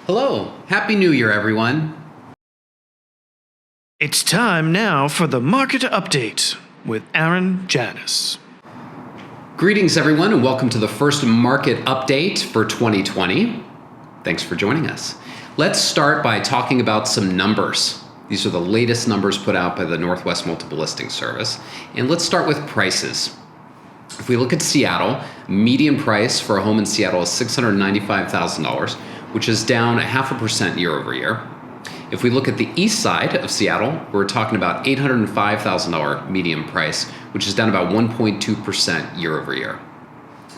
Hello, Happy New Year, everyone. It's time now for the market update with Aaron Janus. Greetings, everyone, and welcome to the first market update for 2020. Thanks for joining us. Let's start by talking about some numbers. These are the latest numbers put out by the Northwest Multiple Listing Service. And let's start with prices. If we look at Seattle, median price for a home in Seattle is $695,000, which is down 0.5% year over year. If we look at the east side of Seattle, we're talking about $805,000 median price, which is down about 1.2% year over year.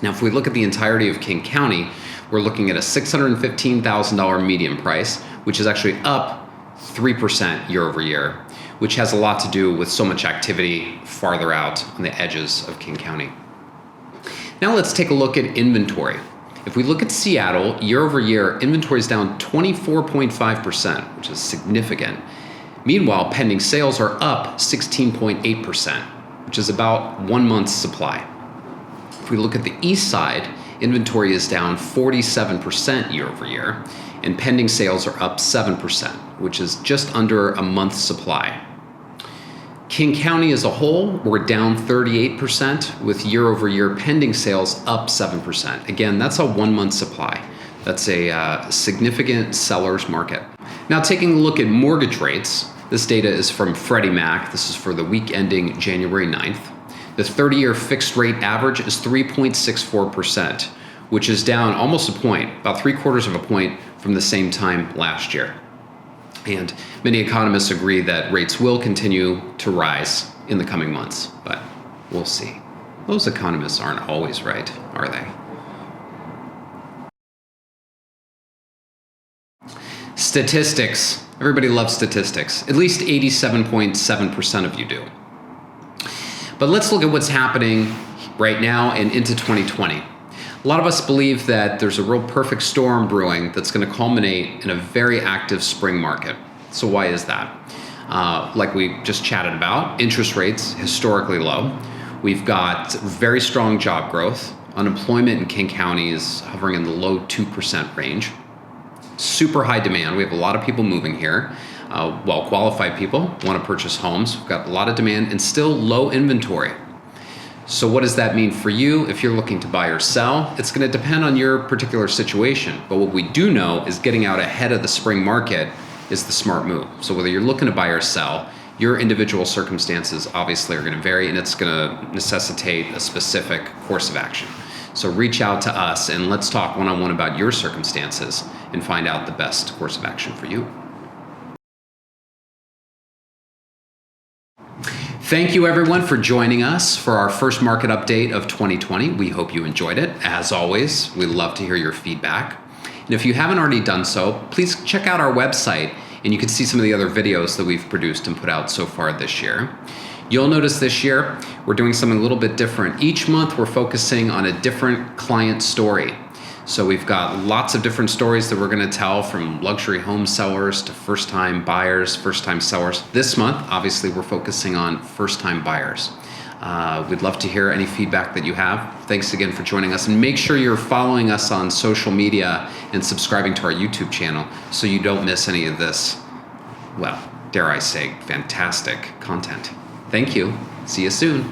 Now, if we look at the entirety of King County, we're looking at a $615,000 median price, which is actually up 3% year over year, which has a lot to do with so much activity farther out on the edges of King County. Now let's take a look at inventory. If we look at Seattle, year over year, inventory is down 24.5%, which is significant. Meanwhile, pending sales are up 16.8%, which is about 1 month's supply. If we look at the east side, inventory is down 47% year over year, and pending sales are up 7%, which is just under a month's supply. King County as a whole, we're down 38% with year over year pending sales up 7%. Again, that's a 1 month supply. That's a significant seller's market. Now taking a look at mortgage rates, this data is from Freddie Mac. This is for the week ending January 9th. The 30-year fixed rate average is 3.64%, which is down almost a point, about 3/4 of a point from the same time last year. And many economists agree that rates will continue to rise in the coming months, but we'll see. Those economists aren't always right, are they? Statistics. Everybody loves statistics. At least 87.7% of you do. But let's look at what's happening right now and into 2020. A lot of us believe that there's a real perfect storm brewing that's going to culminate in a very active spring market. So why is that? Like we just chatted about, interest rates historically low. We've got very strong job growth. Unemployment in King County is hovering in the low 2% range. Super high demand. We have a lot of people moving here. Well-qualified people want to purchase homes. We've got a lot of demand and still low inventory. So what does that mean for you if you're looking to buy or sell? It's going to depend on your particular situation. But what we do know is getting out ahead of the spring market is the smart move. So whether you're looking to buy or sell, your individual circumstances obviously are going to vary, and it's going to necessitate a specific course of action. So reach out to us and let's talk one-on-one about your circumstances and find out the best course of action for you. Thank you, everyone, for joining us for our first market update of 2020. We hope you enjoyed it. As always, we love to hear your feedback. And if you haven't already done so, please check out our website, and you can see some of the other videos that we've produced and put out so far this year. You'll notice this year, we're doing something a little bit different. Each month, we're focusing on a different client story. So we've got lots of different stories that we're going to tell, from luxury home sellers to first-time buyers, first-time sellers. This month, obviously, we're focusing on first-time buyers. We'd love to hear any feedback that you have. Thanks again for joining us. And make sure you're following us on social media and subscribing to our YouTube channel so you don't miss any of this, well, dare I say, fantastic content. Thank you. See you soon.